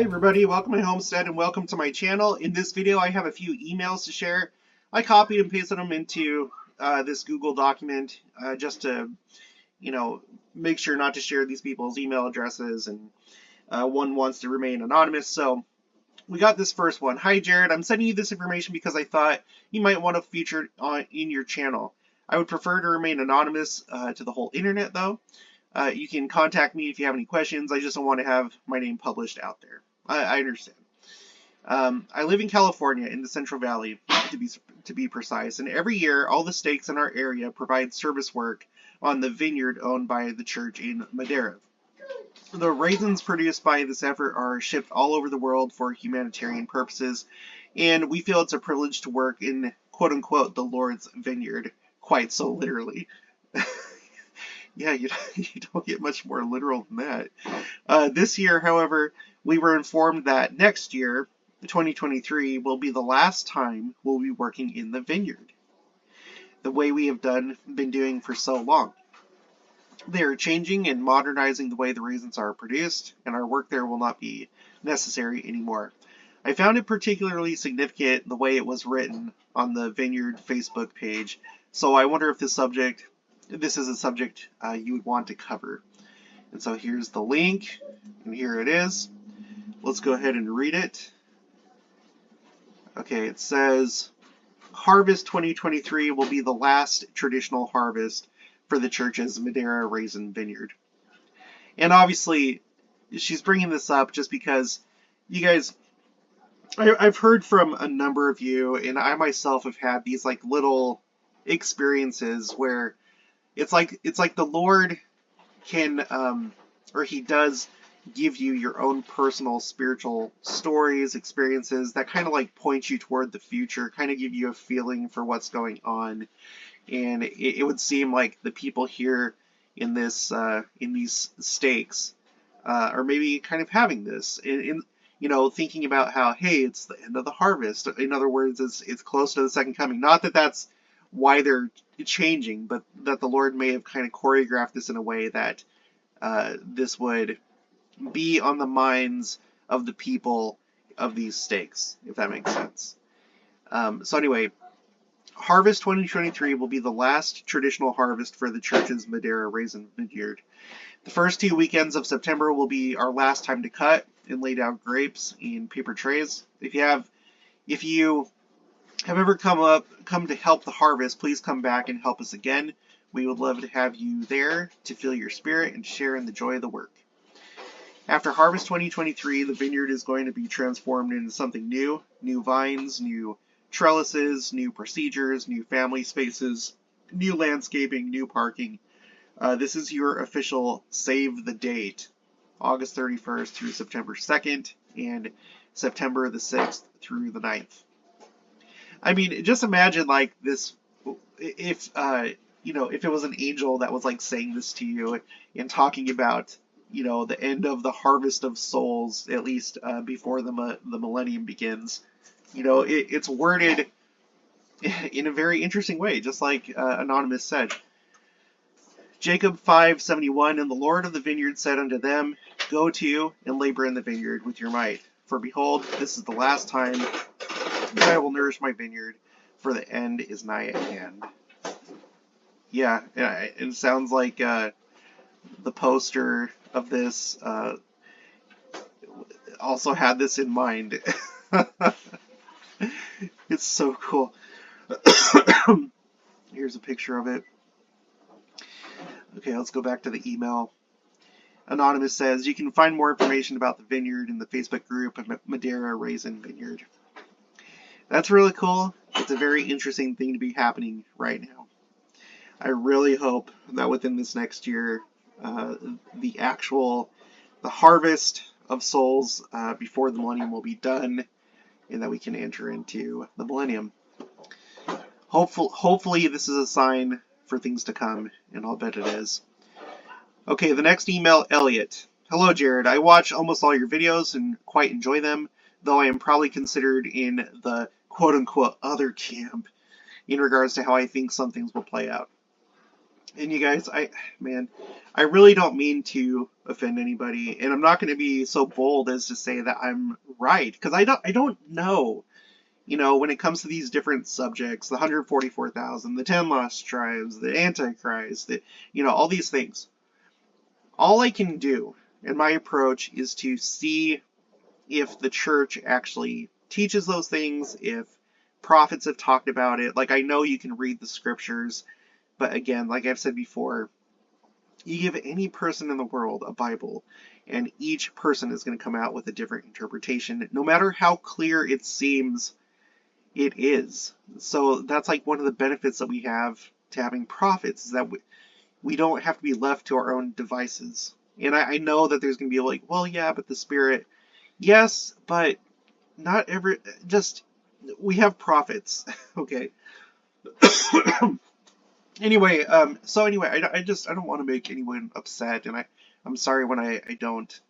Hi everybody, welcome to my homestead and welcome to my channel. In this video I have a few emails to share. I copied and pasted them into this Google document just to, make sure not to share these people's email addresses, and one wants to remain anonymous. So we got this first one. Hi Jared, I'm sending you this information because I thought you might want to feature it in your channel. I would prefer to remain anonymous to the whole internet though. You can contact me if you have any questions. I just don't want to have my name published out there. I understand. I live in California in the Central Valley, to be precise, and every year all the stakes in our area provide service work on the vineyard owned by the church in Madera. The raisins produced by this effort are shipped all over the world for humanitarian purposes, and we feel it's a privilege to work in quote-unquote the Lord's vineyard, quite so literally. Yeah, you don't get much more literal than that. This year, however, we were informed that next year, 2023, will be the last time we'll be working in the vineyard, the way we have been doing for so long. They are changing and modernizing the way the raisins are produced, and our work there will not be necessary anymore. I found it particularly significant the way it was written on the Vineyard Facebook page, so I wonder if this is a subject you would want to cover. And so here's the link, and here it is. Let's go ahead and read it. Okay, it says, Harvest 2023 will be the last traditional harvest for the church's Madera Raisin Vineyard. And obviously, she's bringing this up just because you guys, I've heard from a number of you, and I myself have had these like little experiences where it's like the Lord can, or He does give you your own personal spiritual stories, experiences that kind of like point you toward the future, kind of give you a feeling for what's going on. And it would seem like the people here in these stakes are maybe kind of having this, thinking about how, hey, it's the end of the harvest. In other words, it's close to the second coming. Not that that's why they're changing, but that the Lord may have kind of choreographed this in a way that this would be on the minds of the people of these stakes, if that makes sense. So anyway, Harvest 2023 will be the last traditional harvest for the church's Madera Raisin Vineyard. The first 2 weekends of September will be our last time to cut and lay down grapes in paper trays. If you have ever come to help the harvest, please come back and help us again. We would love to have you there to feel your spirit and share in the joy of the work. After Harvest 2023, the vineyard is going to be transformed into something new vines, new trellises, new procedures, new family spaces, new landscaping, new parking. This is your official save the date, August 31st through September 2nd, and September the 6th through the 9th. I mean, just imagine like this, if it was an angel that was like saying this to you and talking about, the end of the harvest of souls, at least before the millennium begins. It's worded in a very interesting way, just like Anonymous said. Jacob 5:71, and the Lord of the vineyard said unto them, Go to and labor in the vineyard with your might. For behold, this is the last time that I will nourish my vineyard, for the end is nigh at hand. Yeah, it sounds like the poster of this also had this in mind. It's so cool. Here's a picture of it. Okay, let's go back to the email. Anonymous says, you can find more information about the vineyard in the Facebook group of Madera Raisin Vineyard. That's really cool. It's a very interesting thing to be happening right now. I really hope that within this next year, the harvest of souls before the millennium will be done, and that we can enter into the millennium. Hopefully this is a sign for things to come, and I'll bet it is. Okay, the next email, Elliot. Hello, Jared. I watch almost all your videos and quite enjoy them, though I am probably considered in the quote-unquote other camp in regards to how I think some things will play out. And you guys, I really don't mean to offend anybody, and I'm not going to be so bold as to say that I'm right, because I don't know. You know, when it comes to these different subjects, the 144,000, the 10 lost tribes, the Antichrist, all these things. All I can do in my approach is to see if the church actually teaches those things, if prophets have talked about it. Like, I know you can read the scriptures, but again, like I've said before, you give any person in the world a Bible, and each person is going to come out with a different interpretation, no matter how clear it seems it is. So that's like one of the benefits that we have to having prophets, is that we don't have to be left to our own devices. And I know that there's going to be like, well, yeah, but the Spirit, yes, but not every, just, we have prophets, okay? Anyway, I don't want to make anyone upset, and I'm sorry when I don't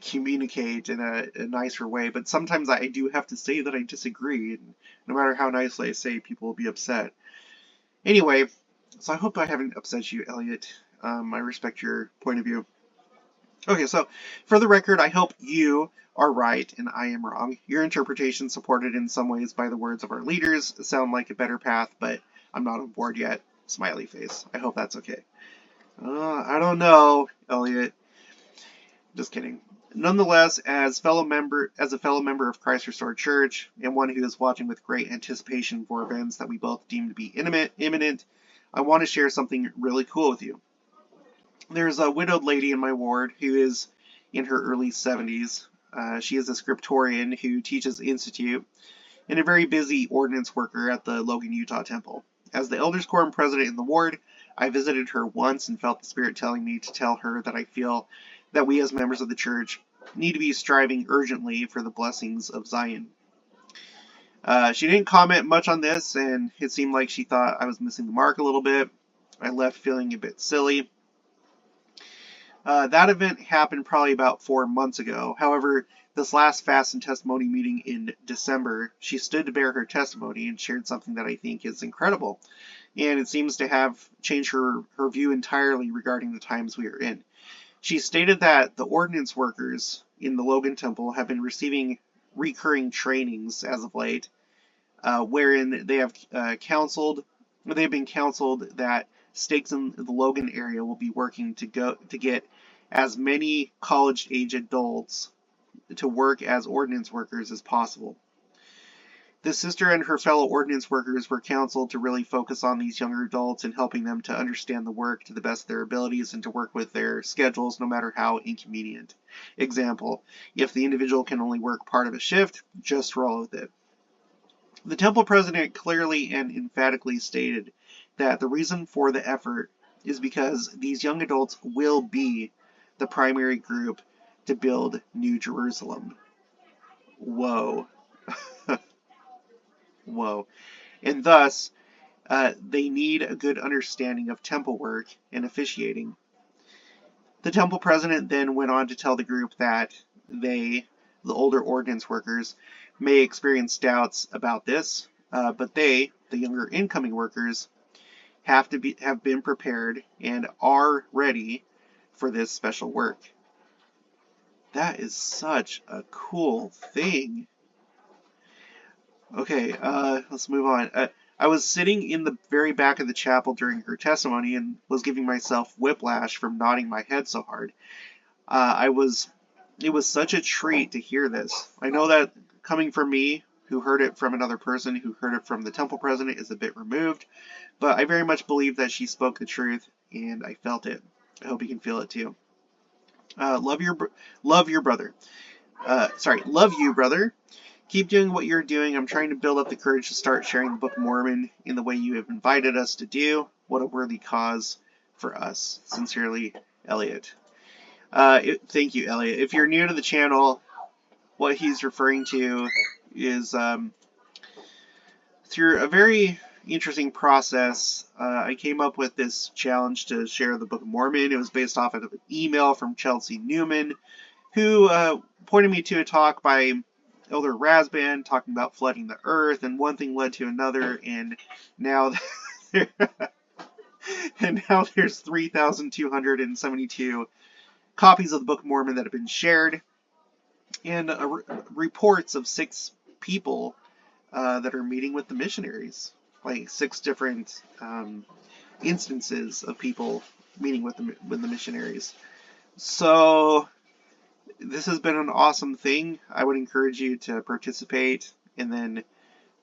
communicate in a nicer way, but sometimes I do have to say that I disagree, and no matter how nicely I say, people will be upset. Anyway, so I hope I haven't upset you, Elliot. I respect your point of view. Okay, so for the record, I hope you are right and I am wrong. Your interpretation, supported in some ways by the words of our leaders, sound like a better path, but I'm not on board yet. Smiley face. I hope that's okay. I don't know, Elliot. Just kidding. Nonetheless, as a fellow member of Christ Restored Church, and one who is watching with great anticipation for events that we both deem to be imminent, I want to share something really cool with you. There's a widowed lady in my ward who is in her early 70s. She is a scriptorian who teaches Institute and a very busy ordinance worker at the Logan, Utah temple. As the elders quorum president in the ward, I visited her once and felt the Spirit telling me to tell her that I feel that we as members of the church need to be striving urgently for the blessings of Zion. She didn't comment much on this, and it seemed like she thought I was missing the mark a little bit. I left feeling a bit silly. That event happened probably about 4 months ago. However, this last fast and testimony meeting in December, she stood to bear her testimony and shared something that I think is incredible. And it seems to have changed her view entirely regarding the times we are in. She stated that the ordinance workers in the Logan Temple have been receiving recurring trainings as of late, wherein they've been counseled that stakes in the Logan area will be working to get as many college-age adults to work as ordinance workers as possible. The sister and her fellow ordinance workers were counseled to really focus on these younger adults and helping them to understand the work to the best of their abilities and to work with their schedules no matter how inconvenient. Example, if the individual can only work part of a shift, just roll with it. The temple president clearly and emphatically stated that the reason for the effort is because these young adults will be the primary group to build New Jerusalem. Whoa. Whoa. And thus, they need a good understanding of temple work and officiating. The temple president then went on to tell the group that the older ordinance workers, may experience doubts about this, but they, the younger incoming workers, have been prepared and are ready for this special work. That is such a cool thing. Okay, let's move on. I was sitting in the very back of the chapel during her testimony and was giving myself whiplash from nodding my head so hard. It was such a treat to hear this. I know that coming from me, who heard it from another person who heard it from the temple president, is a bit removed, but I very much believe that she spoke the truth, and I felt it. I hope you can feel it too. Love you, brother. Love you, brother. Keep doing what you're doing. I'm trying to build up the courage to start sharing the Book of Mormon in the way you have invited us to do. What a worthy cause for us. Sincerely, Elliot. Thank you, Elliot. If you're new to the channel, what he's referring to is through a very interesting process, I came up with this challenge to share the Book of Mormon. It was based off of an email from Chelsea Newman, who pointed me to a talk by Elder Rasband talking about flooding the earth, and one thing led to another, and now And now there's 3,272 copies of the Book of Mormon that have been shared, and reports of 6 people that are meeting with the missionaries, like 6 different instances of people meeting with the missionaries. So this has been an awesome thing. I would encourage you to participate, and then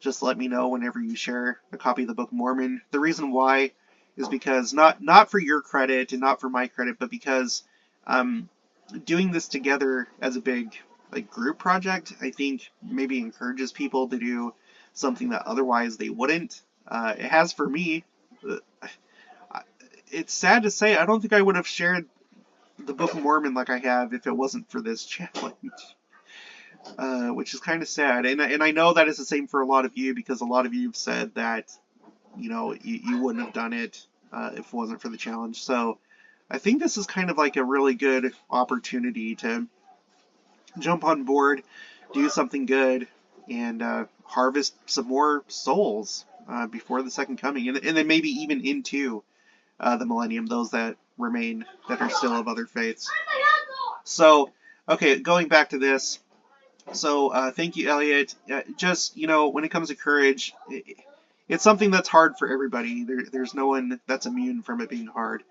just let me know whenever you share a copy of the Book of Mormon. The reason why is because not for your credit and not for my credit, but because doing this together as a big group project, I think maybe encourages people to do something that otherwise they wouldn't. It has for me. It's sad to say, I don't think I would have shared the Book of Mormon like I have if it wasn't for this challenge. Which is kind of sad. And I know that is the same for a lot of you, because a lot of you have said that, you wouldn't have done it if it wasn't for the challenge. So I think this is kind of like a really good opportunity to jump on board, do something good, and harvest some more souls before the second coming, and then maybe even into the millennium, those that remain that are still of other faiths. So, okay, going back to this. So, thank you, Elliot. Just, when it comes to courage, it's something that's hard for everybody. There's no one that's immune from it being hard.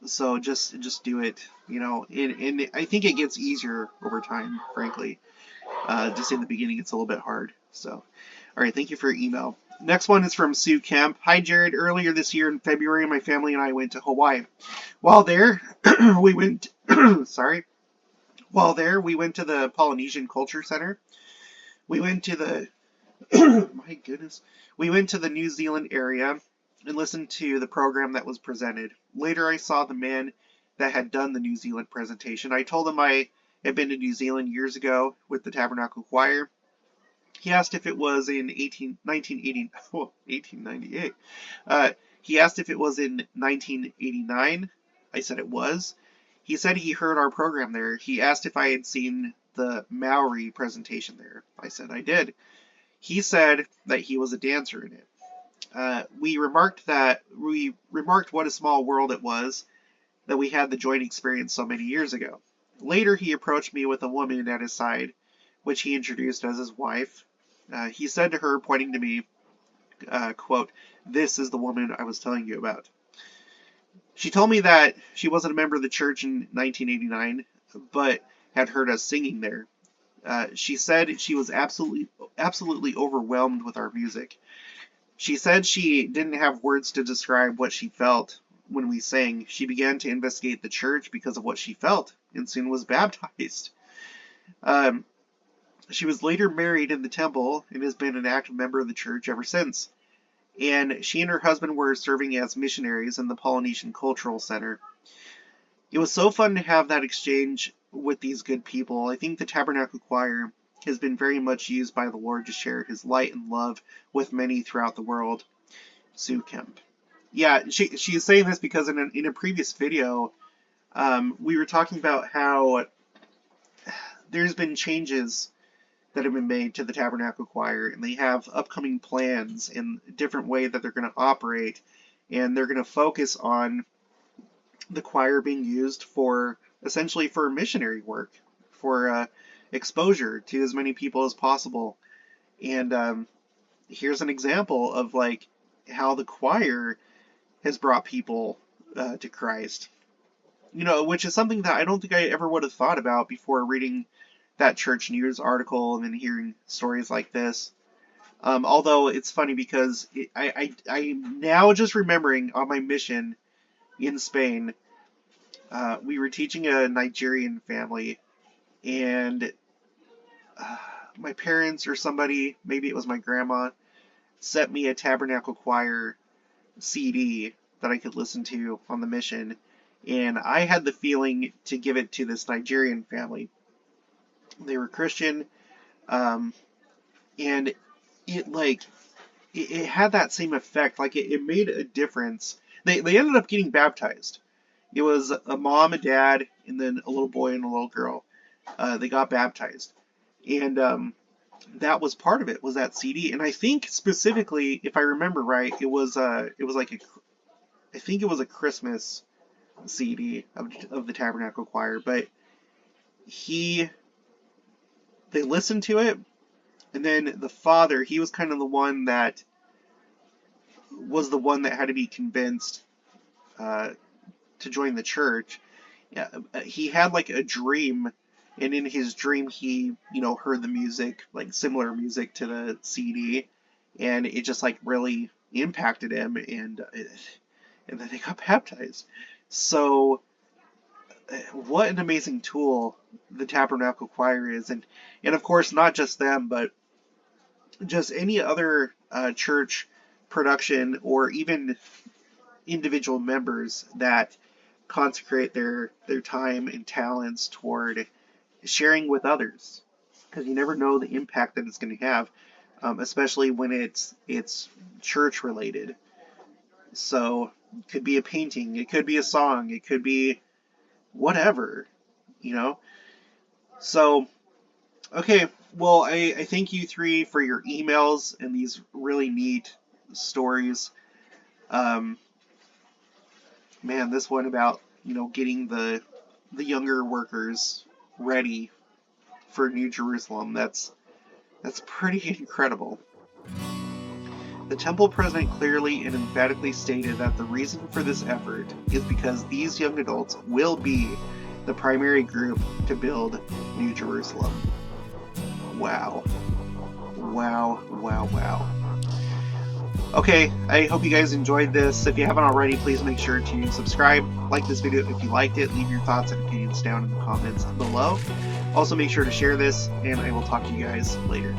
So just do it, and I think it gets easier over time, frankly. Just in the beginning, it's a little bit hard. So, all right, thank you for your email. Next one is from Sue Kemp. Hi, Jared. Earlier this year in February, my family and I went to Hawaii. While there, we went, While there, we went to the Polynesian Culture Center. We went to the, my goodness, we went to the New Zealand area and listened to the program that was presented. Later, I saw the man that had done the New Zealand presentation. I told him I had been to New Zealand years ago with the Tabernacle Choir. He asked if it was in 1898. He asked if it was in 1989. I said it was. He said he heard our program there. He asked if I had seen the Maori presentation there. I said I did. He said that he was a dancer in it. We remarked what a small world it was that we had the joint experience so many years ago. Later, he approached me with a woman at his side, which he introduced as his wife. He said to her, pointing to me, quote, "This is the woman I was telling you about." She told me that she wasn't a member of the church in 1989, but had heard us singing there. She said she was absolutely overwhelmed with our music. She said she didn't have words to describe what she felt when we sang. She began to investigate the church because of what she felt, and soon was baptized. She was later married in the temple and has been an active member of the church ever since. And she and her husband were serving as missionaries in the Polynesian Cultural Center. It was so fun to have that exchange with these good people. I think the Tabernacle Choir has been very much used by the Lord to share his light and love with many throughout the world. Sue Kemp. Yeah, she is saying this because in a previous video, we were talking about how there's been changes that have been made to the Tabernacle Choir, and they have upcoming plans in a different way that they're going to operate, and they're going to focus on the choir being used essentially for missionary work, for exposure to as many people as possible. And here's an example of how the choir has brought people to Christ, which is something that I don't think I ever would have thought about before reading that church news article and then hearing stories like this. Although it's funny because I'm now just remembering on my mission in Spain, we were teaching a Nigerian family, and my parents or somebody, maybe it was my grandma, sent me a Tabernacle Choir CD that I could listen to on the mission, and I had the feeling to give it to this Nigerian family. They were Christian, and it had that same effect. It made a difference. They ended up getting baptized. It was a mom, a dad, and then a little boy and a little girl. They got baptized, and that was part of it. Was that CD? And I think specifically, if I remember right, it was like I think it was a Christmas CD of the Tabernacle Choir, but they listened to it, and then the father, he was kind of the one that had to be convinced to join the church. Yeah, he had like a dream, and in his dream he, heard the music, like similar music to the CD, and it just like really impacted him, and then they got baptized. So what an amazing tool the Tabernacle Choir is, and of course not just them, but just any other church production or even individual members that consecrate their time and talents toward sharing with others, because you never know the impact that it's going to have, especially when it's church related. So it could be a painting, it could be a song, it could be whatever, So, okay, well, I thank you three for your emails and these really neat stories. Man, this one about, getting the younger workers ready for New Jerusalem, that's pretty incredible. The temple president clearly and emphatically stated that the reason for this effort is because these young adults will be the primary group to build New Jerusalem. Wow. Wow, wow, wow. Okay, I hope you guys enjoyed this. If you haven't already, please make sure to subscribe, like this video if you liked it, leave your thoughts and opinions down in the comments below. Also, make sure to share this, and I will talk to you guys later.